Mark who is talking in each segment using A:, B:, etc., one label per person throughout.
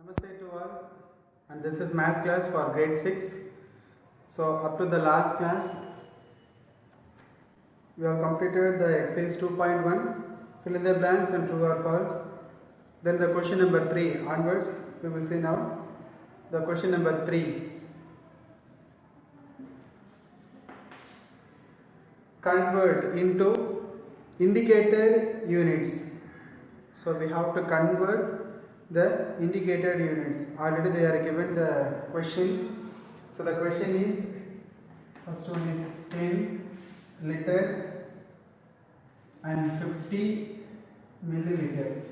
A: Namaste to all, and this is maths class for grade 6. So up to the last class we have completed the exercise 2.1, fill in the blanks and true or false. Then the question number 3 onwards we will see now. The question number 3, convert into indicated units. So we have to convert the indicated units. Already they are given the question. So the question is, first one is 10 liter and 50 milliliter.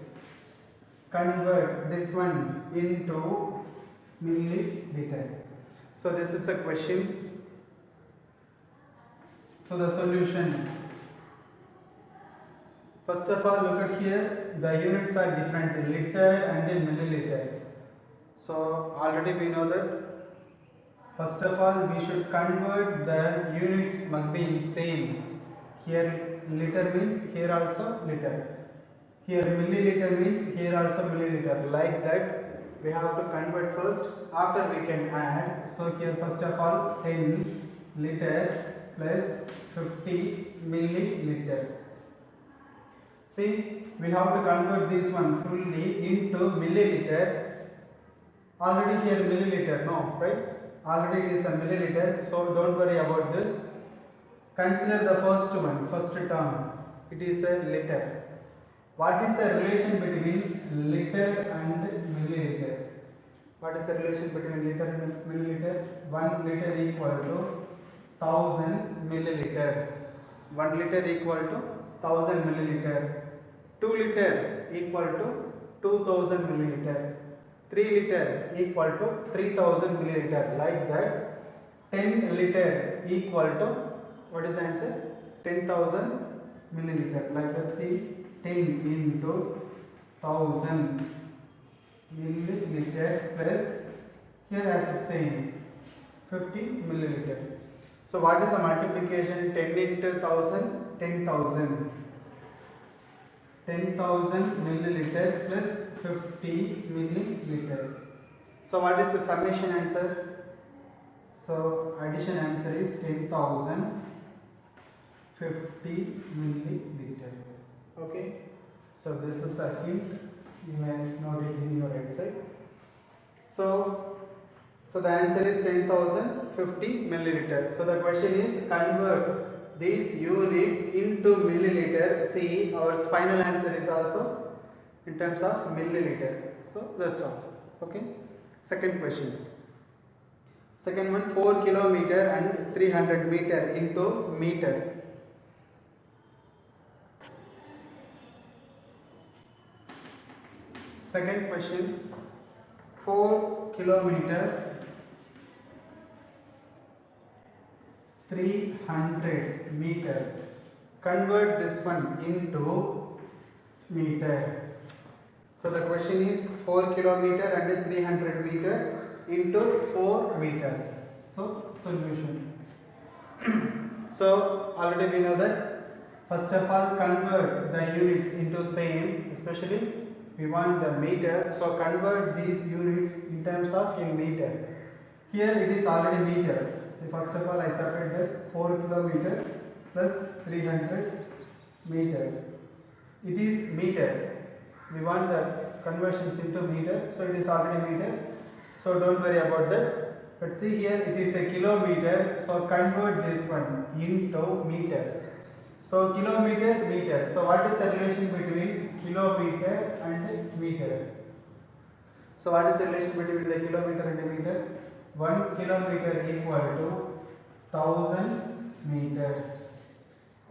A: Convert this one into milliliter. So this is the question. So the solution. First of all, look at here, the units are different, liter and milliliter. So already we know that first of all we should convert the units must be in same. Here liter means here also liter. Here milliliter means here also milliliter. Like that we have to convert first, after we can add. So here first of all 10 liter plus 50 milliliter. See, we have to convert this one fully into milliliter. Already here milliliter, no, right? Already it is a milliliter, so don't worry about this. Consider the first one, first term. It is a liter. What is the relation between liter and milliliter? What is the relation between liter and milliliter? 1 liter equal to 1000 milliliter. 1 liter equal to 1000 milliliter. 2 liter equal to 2000 milliliter. 3 liter equal to 3000 milliliter. Like that 10 liter equal to, what is the answer? 10,000 milliliter. Like that, see, 10 into 1000 milliliter plus, here as it's saying, 50 milliliter. So what is the multiplication? 10 into 1000, 10,000. 10,000 milliliter plus 50 milliliter. So what is the summation answer? So addition answer is 10,000 50 milliliter. Okay. So this is a hint. You may note it in your exercise. So the answer is 10,050 milliliter. So the question is, convert these units into milliliter. See, our final answer is also in terms of milliliter. So that's all. Okay. Second question. Second one, 4 kilometer and 300 meter into meter. Second question, 4 kilometer 300 meter. Convert this one into meter. So the question is 4 kilometer and 300 meter into 4 meter. So solution. So already we know that first of all convert the units into same, especially we want the meter. So convert these units in terms of in meter. Here it is already meter. So first of all I separate that 4 kilometer plus 300 meter. It is meter. We want the conversions into meter. So it is already meter. So don't worry about that. But see here it is a kilometer. So convert this one into meter. So kilometer, meter. So what is the relation between kilometer and meter? So what is the relation between the kilometer and the meter? 1 kilometer equal to 1000 meter.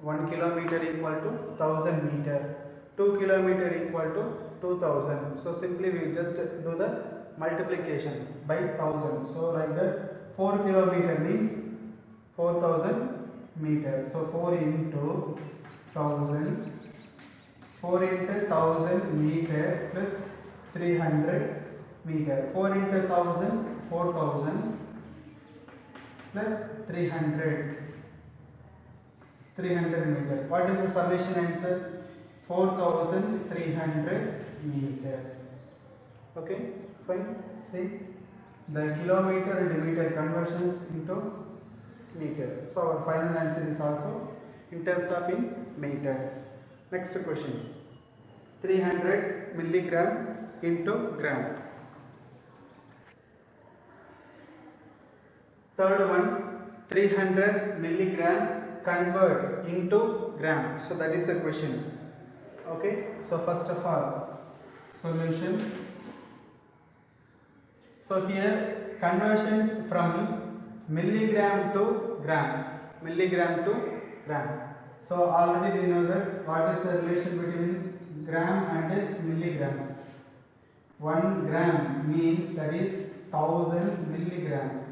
A: 1 kilometer equal to 1000 meter. 2 kilometer equal to 2000. So simply we just do the multiplication by 1000. So like that 4 kilometer means 4000 meter. So 4 into 1000. 4 into 1000 meter plus 300 meter. 4 into 1000, 4000 plus 300 meter. What is the summation answer? 4300 meter. Okay, fine. See, the kilometer and meter conversions into meter. So our final answer is also in terms of in meter. Next question. 300 milligram into gram. Third one, 300 milligram convert into gram. So that is the question. Okay, so first of all, solution. So here conversions from milligram to gram. So already we know that what is the relation between gram and milligram. 1 gram means that is 1000 milligram.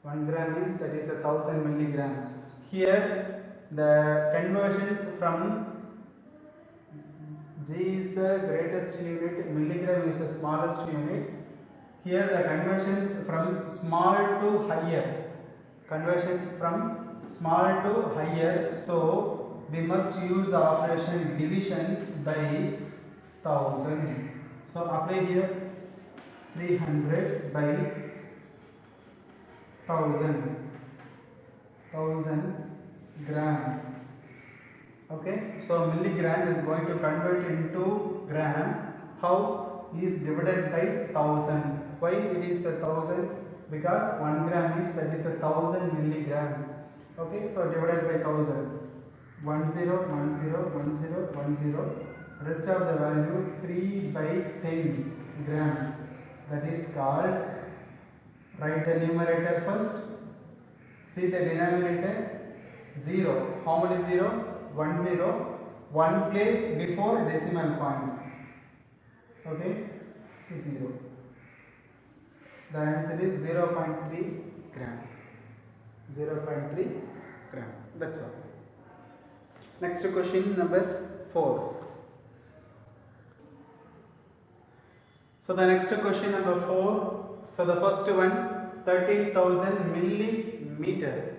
A: 1 gram means that is 1000 milligram. Here the conversions from G is the greatest unit, milligram is the smallest unit. Here the conversions from small to higher. So we must use the operation division by 1000. So apply here 300 by 1000 gram. Okay, so milligram is going to convert into gram. How? Is divided by 1000. Why it is 1000? Because 1 gram means that is 1000 milligram. Okay, so divided by 1000. 10, 10, 10, 10. Rest of the value 3 by 10 gram. That is called. Write the numerator first. See the denominator 0. How many 0? 1 0. 1 place before decimal point. Okay, so 0. The answer is 0.3 gram. 0.3 gram. That's all. Next question number 4. So the next question number 4. So the first one, 13,000 millimeter.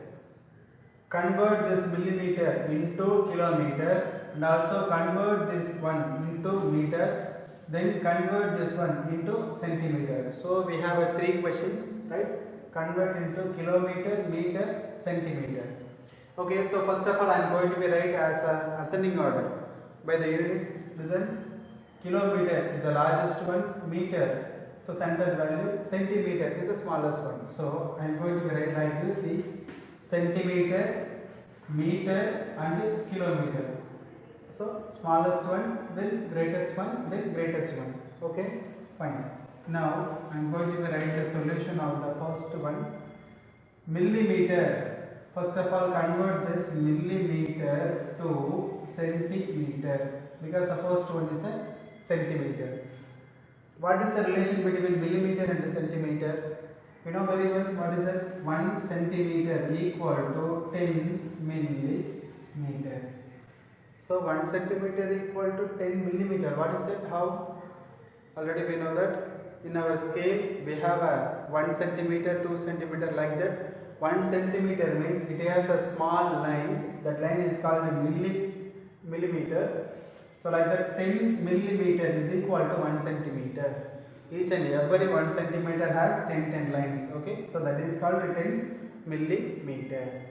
A: Convert this millimeter into kilometer and also convert this one into meter, then convert this one into centimeter. So we have 3 questions, right? Convert into kilometer, meter, centimeter. Okay, so first of all I am going to be write as ascending order by the units. Listen, kilometer is the largest one, meter, so central value, centimeter is the smallest one. So I am going to be write like this. See, centimeter, meter and kilometer. So smallest one, then greatest one, then greatest one. Okay, fine. Now I am going to write the solution of the first one. Millimeter. First of all, convert this millimeter to centimeter because the first one is a centimeter. What is the relation between millimeter and centimeter? You know very well what is it? 1 centimeter equal to 10 millimeter. So 1 centimeter equal to 10 millimeter. What is that? How? Already we know that in our scale we have a 1 centimeter, 2 centimeter like that. 1 centimeter means it has a small lines. That line is called a millimeter. So like that 10 millimeter is equal to 1 centimeter. Each and every 1 centimeter has 10 lines. Okay, so that is called 10 millimeter.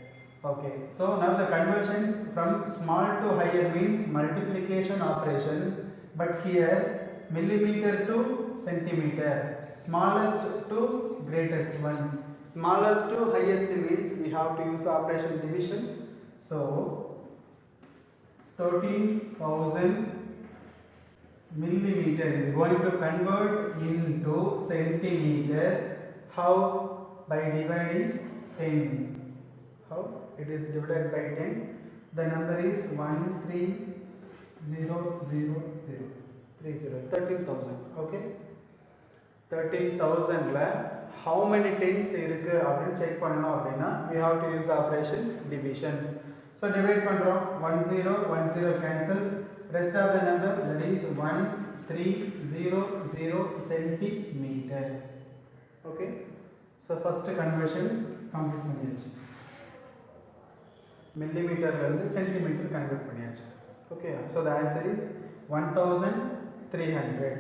A: Okay, so now the conversions from small to higher means multiplication operation, but here millimeter to centimeter, smallest to greatest one. Smallest to highest means we have to use the operation division. So 13,000 millimeter is going to convert into centimeter. How? By dividing 10. How? It is divided by 10. The number is 13,030. 13,000. Okay, 13,000 la how many tens irukku appdi check pannom appadina we have to use the operation division. So divide pandrom 10 10 cancel, rest of the number that is 1300 centimeter. Okay, so first conversion complete பண்ணியாச்சு. millimeter la irundhu centimeter convert பண்ணியாச்சு. Okay, so the answer is 1300.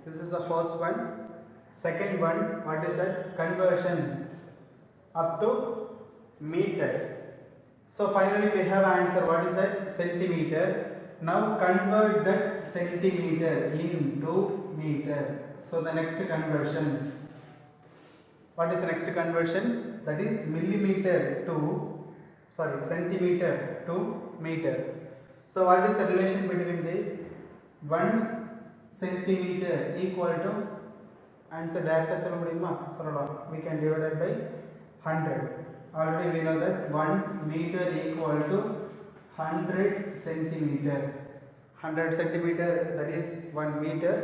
A: This is the first one. Second one, what is that? Conversion up to meter. So finally we have answer. What is that? Centimeter. Now convert that centimeter into meter. So the next conversion. What is the next conversion? That is millimeter to, centimeter to meter. So what is the relation between this? 1 centimeter equal to, answer direct we can divide it by 100. Already we know that 1 meter equal to 100 centimeter. 100 centimeter, that is 1 meter.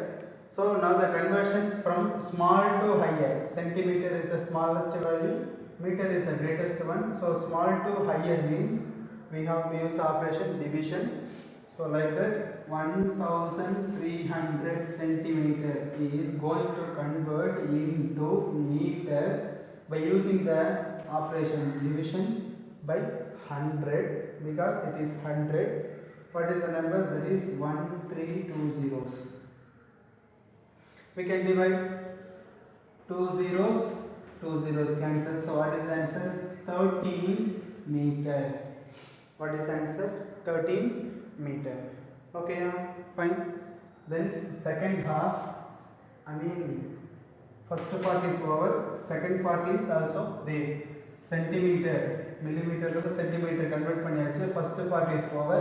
A: So now the conversions from small to higher. Centimeter is the smallest value, meter is the greatest one. So small to higher means we have to use operation division. So like that, 1300 centimeter is going to convert into meter by using the operation division by 100, because it is 100. What is the number? That is 1320. We can divide 2 zeros, 2 zeros cancel. So what is the answer? 13 meter. What is the answer? 13 meter. Okay, fine. Then second half, first part is over, second part is also there. Centimeter, millimeter to centimeter convert பண்ணியாச்சு. First part is over.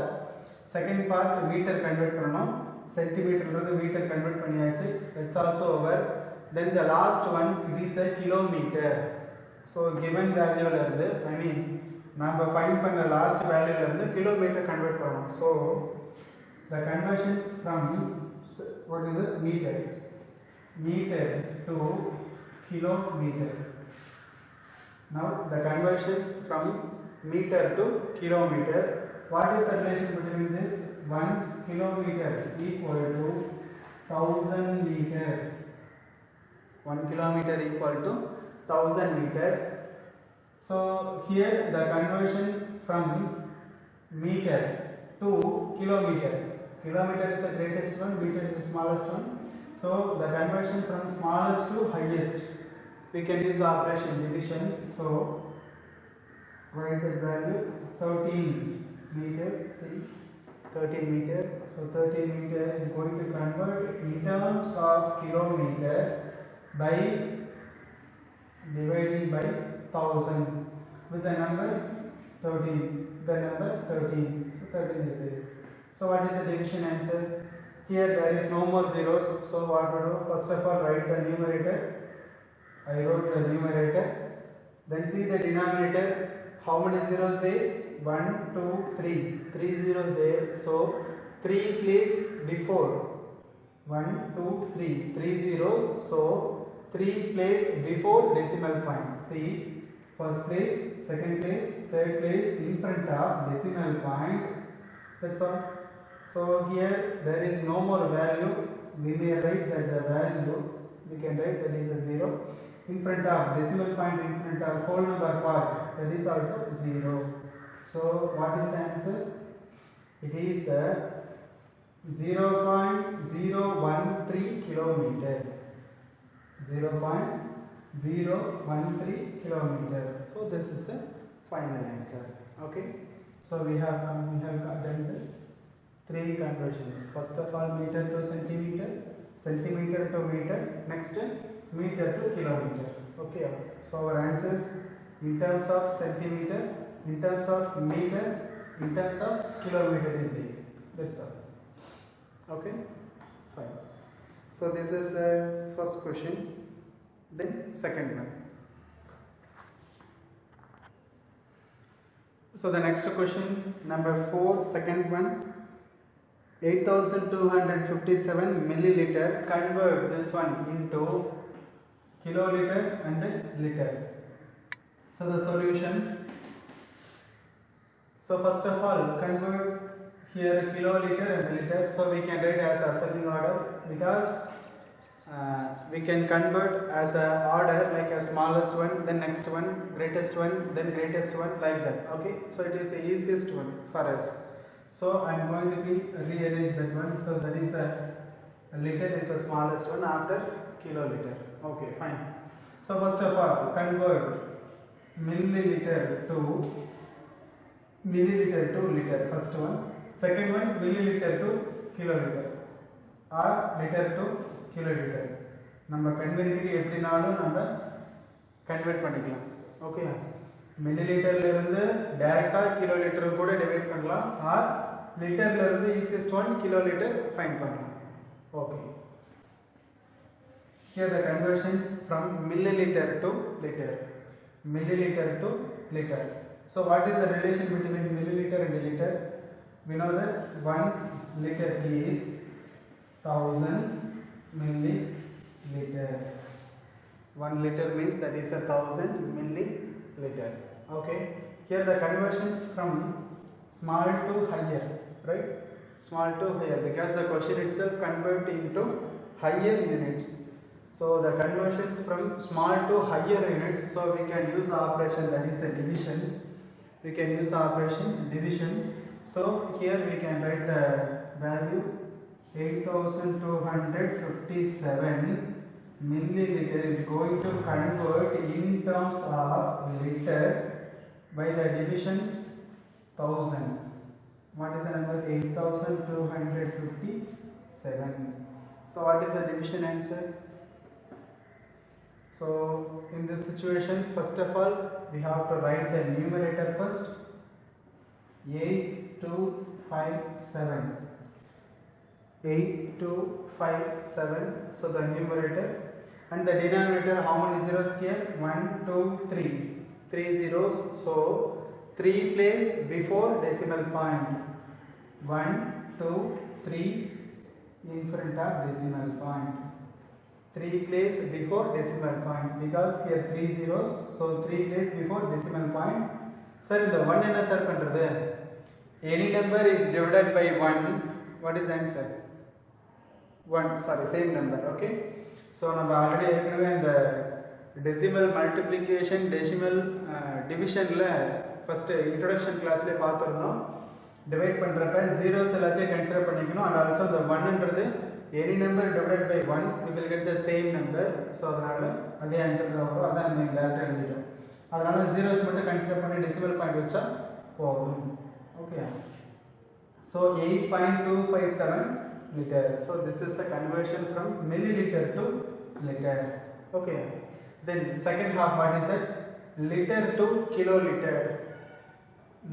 A: Second part meter convert பண்ணனும். Centimeter to meter convert பண்ணியாச்சு. That's also over. Then the last one, it is a kilometer. So given value ல இருந்து, நாம find பண்ண last value ல இருந்து kilometer convert பண்ணனும். So the conversions from, what is it? Meter to kilometer. Now the conversions from meter to kilometer. What is the relation between this? 1 kilometer equal to 1000 meter. 1 kilometer equal to 1000 meter. So here the conversions from meter to kilometer. Kilometer is the greatest one, meter is the smallest one. So the conversion from smallest to highest, we can use the operation division. So write the value 13 meter. See, 13 meter. So 13 meter is going to convert in terms of kilometer by dividing by 1000 with the number 13. The number 13. So 13 is there. So what is the division answer? Here there is no more zeros. So what to do? First of all, write the numerator. I wrote the numerator. Then see the denominator. How many zeros there? 1, 2, 3. 3 zeros there. So 3 place before. 1, 2, 3. 3 zeros. So 3 place before decimal point. See, first place, second place, third place in front of decimal point. That's all. So here there is no more value. We may write that the value, we can write that is a 0. In front of decimal point, in front of whole number part, that is also 0. So what is the answer? It is the 0.013 kilometer. 0.013 kilometer. So this is the final answer. Okay. So we have done the 3 conversions. First of all, meter to centimeter, centimeter to meter, next meter to kilometer. Okay. So our answers in terms of centimeter, in terms of meter, in terms of kilometer is there. That's all. Okay. Fine. So this is the first question. Then second one. So the next question, number 4, second one. 8257 milliliter. Convert this one into kiloliter and liter. So the solution. So first of all, convert here kiloliter and liter. So we can write as ascending order, because we can convert as a order, like a smallest one, then next one, greatest one, then greatest one, like that. Okay. So it is the easiest one for us. So I am going to rearrange that one. So that is a Liter is the smallest one after kiloliter. Okay, fine. So first of all, convert milliliter to liter. First one. Second one, milliliter to kiloliter or liter to kiloliter. நம்ம கன்வெர்ட்டுக்கு எப்படினாலும் நம்ம convert பண்ணிக்கலாம். Okay, மில்லிலிட்டர்ல இருந்து டைரக்டா கிலோலிட்டர் கூட divide பண்ணலாம் R லிட்டர்ல இருந்து easiest one கிலோலிட்டர் find பண்ணலாம். Okay, here the conversions from milliliter to liter. So what is the relation between milliliter and liter? We know that 1 liter is 1000 milliliter. 1 liter means that is 1000 milliliter. Okay, here the conversions from small to higher, right? Small to higher, because the question itself convert into higher units. So the conversions from small to higher unit, so we can use the operation that is a division. We can use the operation division. So here we can write the value 8257 milliliter is going to convert in terms of liter by the division 1000. What is the number? 8257. So what is the division answer? So in this situation, first of all, we have to write the numerator first. 8257. 8257. So the numerator, and the denominator, how many zeros here? 1, 2, 3. 3 zeros. So 3 place before decimal point. 1, 2, 3 in front of decimal point. 3 place before decimal point, because here 3 zeros, so 3 place before decimal point. Sir, the 1 enna sir pandrathu? Any number is divided by 1, what is the answer? 1, sorry, same number. Okay, so நம்ம already ஏற்கனவே இந்த decimal multiplication decimal டிவிஷனில் first introduction கிளாஸ்லேயே பார்த்துருந்தோம். Divide பண்ணுறப்ப zeros எல்லாத்தையும் consider பண்ணிக்கணும். And also இந்த ஒன்னுன்றது any number divided by 1, we will get the same number. So அதனால அதே ஆன்சர் தான் வரும். அதான் நம்ம டேரக்டாக எழுதிட்டோம். அதனால ஜீரோஸ் மட்டும் கன்சிடர் பண்ணி டெசிமல் பாயிண்ட் வச்சா போதும். Okay, so 8.257 liter. So this is the conversion from milliliter to liter. Okay, then second half, what is it? Liter to kiloliter.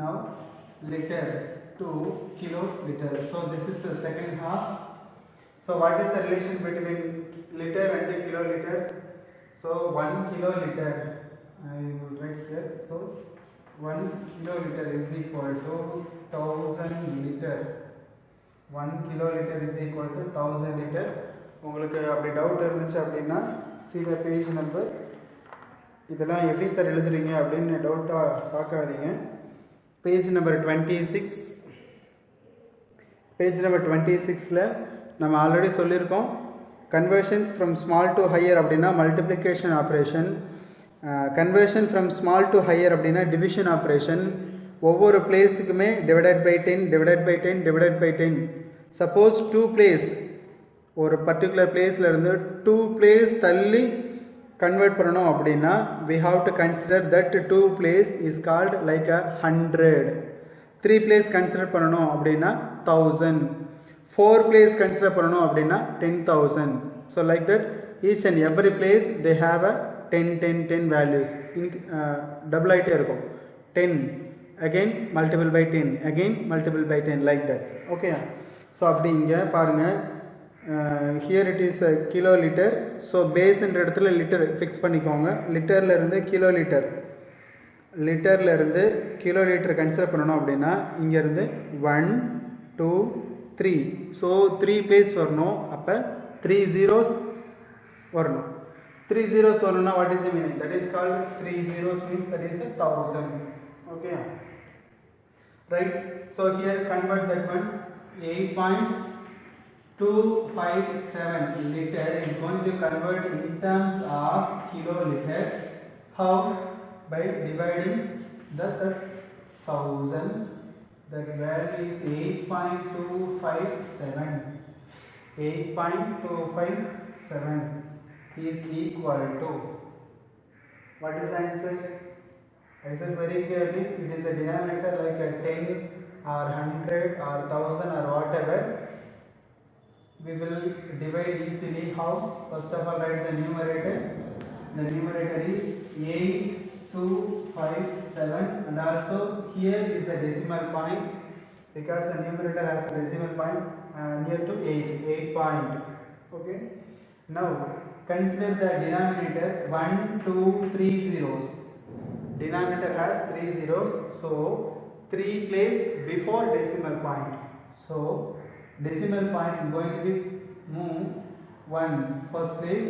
A: Now liter to kiloliter. So this is the second half. So what is the relation between liter and kiloliter? So 1 kiloliter, I will write here. So 1 kiloliter is equal to 1000 liter. 1 kiloliter is equal to 1000 liter. உங்களுக்கு அப்படி doubt இருந்துச்சு அப்படின்னா see the page number. இதெல்லாம் எப்படி sir எழுதுறீங்க அப்படின்னு டவுட்டாக பார்க்காதீங்க. Page number 26. பேஜ் நம்பர் 26ல நம்ம ஆல்ரெடி சொல்லியிருக்கோம், conversions from small to higher அப்படின்னா multiplication operation, conversion from small to higher அப்படின்னா டிவிஷன் ஆப்ரேஷன். ஒவ்வொரு பிளேஸுக்குமே divided by 10 divided by 10 divided by 10. Suppose 2 place, ஒரு பர்டிகுலர் பிளேஸில் இருந்து 2 பிளேஸ் தள்ளி கன்வெர்ட் பண்ணணும் அப்படின்னா we have to consider that 2 place is called like a 100. 3 place consider பண்ணணும் அப்படின்னா 1000. 4 place consider பண்ணணும் அப்படின்னா 10,000. So like that each and every place they have a 10 10 10 values. Double ஆயிட்டே இருக்கும். 10 again multiple by 10 again multiple by 10 like that. Okay, so அப்படி இங்கே பாருங்கள், here it is a kiloliter. So base என்ற இடத்துல litre fix பண்ணிக்கோங்க. லிட்டரில் இருந்து கிலோலிட்டர், லிட்டரில் இருந்து கிலோலிட்டர் கன்சிடர் பண்ணணும் அப்படின்னா இங்கேருந்து 1 2 3. ஸோ 3 பிளேஸ் வரணும். அப்போ 3 zeros வரணும். 3 zeros வரணும்னா what is the meaning? That is called 3 zeros means that is 1000. Okay, right. So here convert that one. 8.257 liter is going to convert in terms of kiloliter. How? By dividing the 1000. The value is 8.257. 8.257 is equal to, what is the answer? I said very clearly, it is a denominator like a 10 or 100 or 1000 or whatever. We will divide easily. How? First of all, write the numerator. The numerator is 8257, and also here is the decimal point, because the numerator has a decimal point near to 8 point. Okay. Now consider the denominator 1, 2, 3 zeros. Denominator has 3 zeros, so 3 place before decimal point. So decimal point is going to be move 1 first place,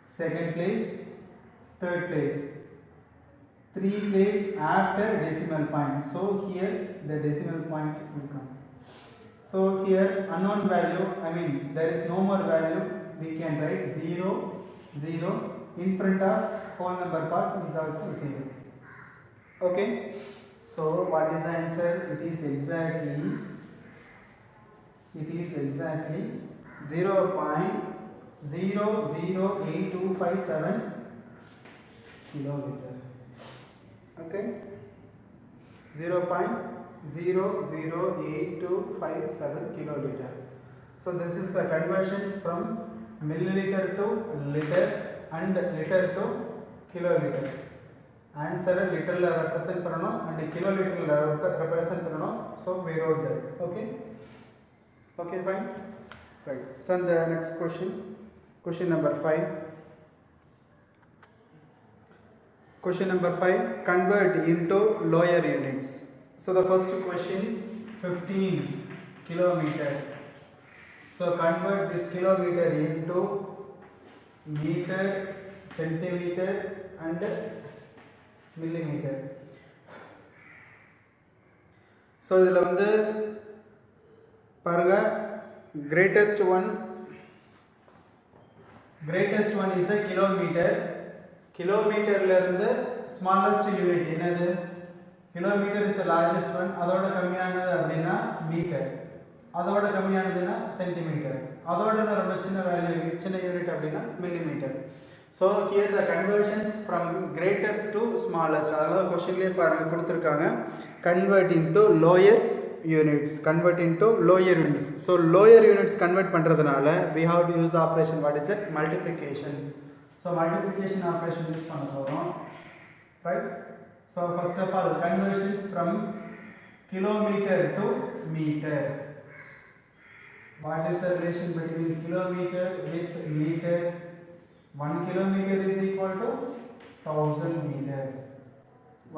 A: second place, third place, 3 place after decimal point. So here the decimal point will come. So here unknown value, I mean there is no more value, we can write 0, 0 in front of whole number part is also 0. Okay. So what is the answer? It is exactly 0.008257 kiloliter. Okay. 0.00827 kiloliter. So this is the conversions from milliliter to liter and liter to kiloliter. Answer liter la represent panano and kiloliter la represent panano. So we wrote that. Okay. Okay, fine. Right. So the next question number 5. Question number 5, convert into lower units. So the first question, 15 kilometer. So convert this kilometer into meter, centimeter and millimeter. So idhula vandu பாருங்க, greatest one is the kilometer. கிலோமீட்டர்ல இருந்து smallest unit என்னது? Kilometre is the largest one. அதோட கம்மியானது அப்படினா metre, அதோட கம்மியானதுனா centimetre, அதோட ரொம்ப சின்ன வேல்யூ சின்ன யூனிட் அப்படினா millimetre. So here the conversions from greatest to smallest, அதாவது क्वेश्चनலயே பாருங்க கொடுத்திருக்காங்க, convert into lower units. So lower units convert பண்றதுனால we have to use the operation, what is it? Multiplication. So multiplication operation use பண்ண போறோம், right? So first of all, conversions from kilometer to meter. What is the relation between kilometer with meter? 1 kilometer is equal to 1000 meter.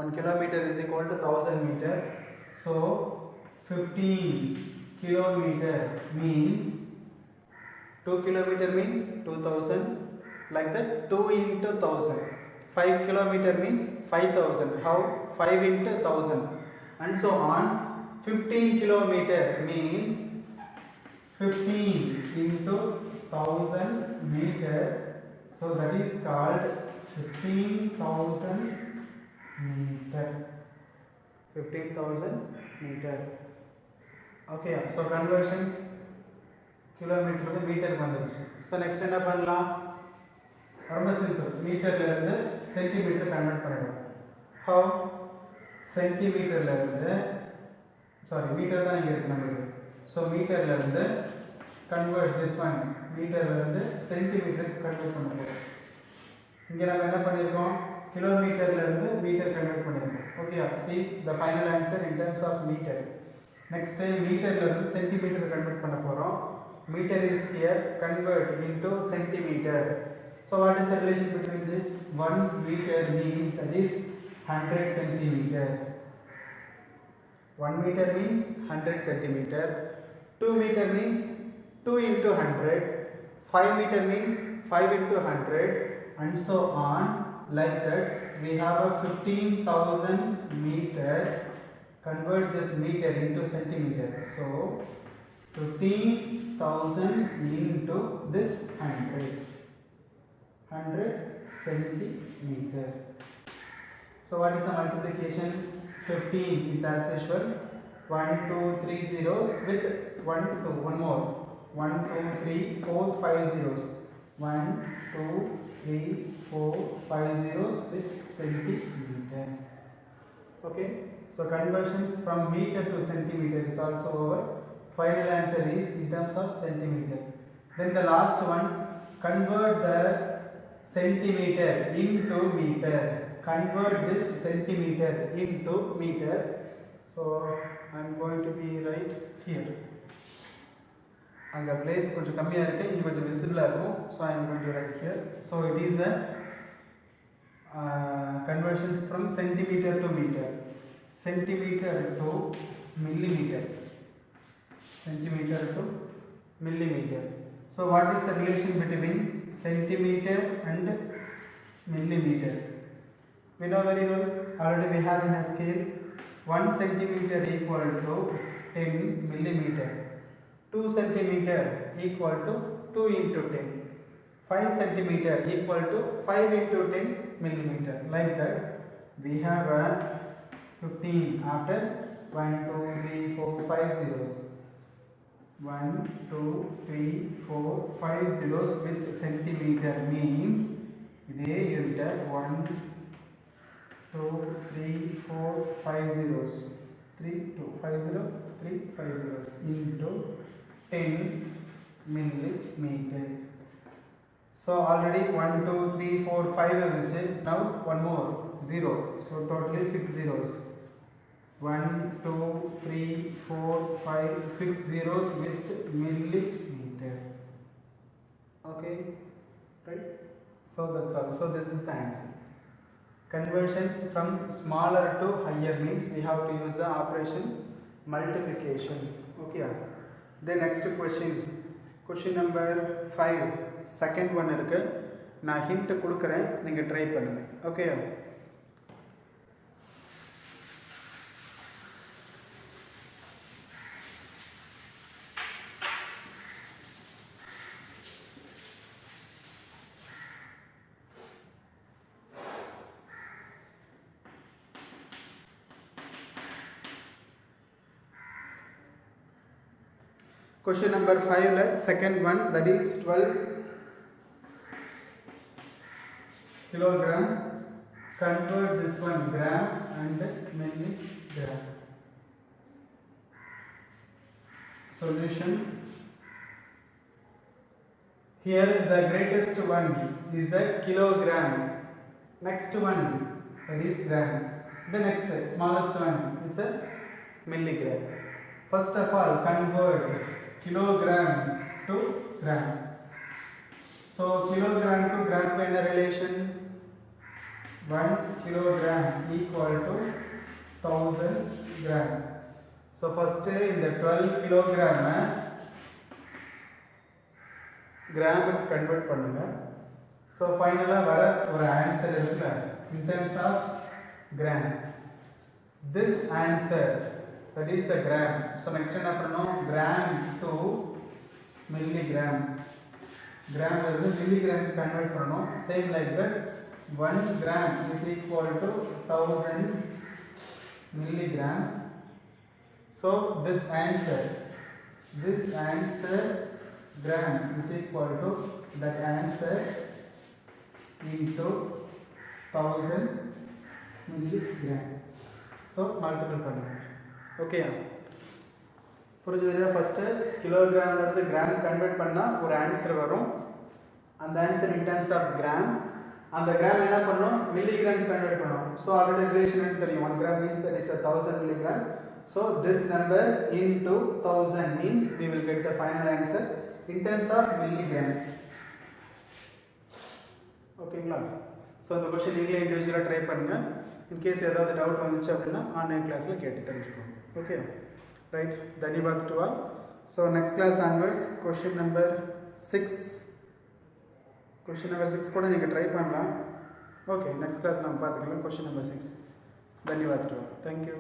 A: 1 kilometer is equal to 1000 meter. So 15 kilometer means 2 kilometer means 2000, like that 2 into 1000. 5 kilometer means 5000. How? 5 into 1000 and so on. 15 kilometer means 15 into 1000 meter. So that is called 15,000 meter. 15,000 meter. Okay, so conversions kilometer to meter வந்துருச்சு. So next என்ன பண்ணலாம்? ரொம்ப simple, மீட்டர்ல இருந்து centimetre convert பண்ணிடலாம். How? சென்டிமீட்டர்ல இருந்து metre தான் இங்க இருக்கு நமக்கு. So மீட்டர்ல இருந்து convert this one, மீட்டர்ல இருந்து சென்டிமீட்டருக்கு கன்வர்ட் பண்ணுவோம். இங்க நம்ம என்ன பண்ணிருக்கோம்? கிலோமீட்டர்ல இருந்து மீட்டர் கன்வர்ட் பண்ணிருக்கோம். Okay, see the final answer in terms of meter. Next time மீட்டர்ல இருந்து சென்டிமீட்டர் கன்வர்ட் பண்ண போறோம். Meter is here, convert into centimeter. So what is the relation between this? 1 meter means that is 100 centimeter. 1 meter means 100 centimeter. 2 meter means 2 into 100. 5 meter means 5 into 100 and so on, like that. We have a 15,000 meter. Convert this meter into centimeter. So 15,000 into this 100 centimeter. So what is the multiplication? 15 is as usual 1, 2, 3 zeros with 1, 2, one more 1 2 3 4 5 zeros. 1 2 3 4 5 zeros with centimeter. Okay, so conversions from meter to centimeter is also over. Final answer is in terms of centimeter. Then the last one, convert the centimeter into meter. Convert this centimeter into meter. So I am going to be right here. And the place கொஞ்சம் கம்மியா இருக்கு, இங்க கொஞ்சம் விசிபிளா இருக்கும். So I am going to write here. So it is a conversions from centimeter to meter. Centimeter to millimeter. Centimeter to millimeter. So what is the relation between centimeter and millimeter? We know very well, already we have in a scale 1 centimeter equal to 10 millimeter. 2 centimeter equal to 2 into 10. 5 centimeter equal to 5 into 10 millimeter. Like that, we have a 15 after 1 2 3 4 5 zeros. 1 2 3 4 5 zeros with centimeter means இதே எழுதிட்ட 1 2 3 4 5 zeros. 3 2 5 0 3 5 zeros into 10 millimeter. So already 1 2 3 4 5 இருந்துச்சு. Now one more 0. So totally 6 zeros. 1 2 3 4 5 6 zeros with millimeter. Okay, right? So that's all. So this is the answer. Conversions from smaller to higher means we have to use the operation multiplication. Okay. The next question number 5, second one இருக்கு. நான் hint கொடுக்கிறேன், நீங்க try பண்ணுங்க. Okay. Question number 5, second one, that is 12 kilogram. Convert this one gram and milligram. Solution. Here the greatest one is the kilogram. Next one, that is gram. The next smallest one is the milligram. First of all, convert kilogram to gram. So kilogram to gram kind of relation, 1 kilogram equal to 1000 gram. So first in the 12 kilogram gram convert பண்ணுங்க. So finally வர ஒரு answer இருக்குல in terms of gram. This answer, that is a gram. So next என்ன பண்ணனும், gram to milligram. Gram வந்து milligram க்கு convert பண்ணனும். Same like that, 1 gram is equal to 1000 milligram. So this answer gram is equal to that answer into 1000 milligram. So multiple பண்ணுங்க. Okay. புரிஞ்சதுல first கிலோகிராம்ல இருந்து gram convert பண்ணா ஒரு answer வரும். அந்த answer in terms of gram. அந்த gram என்ன பண்ணனும், milligram convert பண்ணனும். So already relation என்ன தெரியும், 1 gram means that is a 1000 milligram. So this number into 1000 means we will get the final answer in terms of milligram. ஓகேங்களா? So இந்த question நீங்களே இன்டிவிஜுவலா try பண்ணுங்க. In case ஏதாவது doubt வந்துச்சு அப்படினா ஆன்லைன் கிளாஸ்ல கேட்டு தெரிஞ்சுக்கோங்க. Okay, right? Dhanyavad to all. So next class onwards, question number 6 கூட நீங்க ட்ரை பண்ணலாம். Okay, next class நாம பார்த்துக்கலாம் question number 6. Dhanyavad to all. Thank you.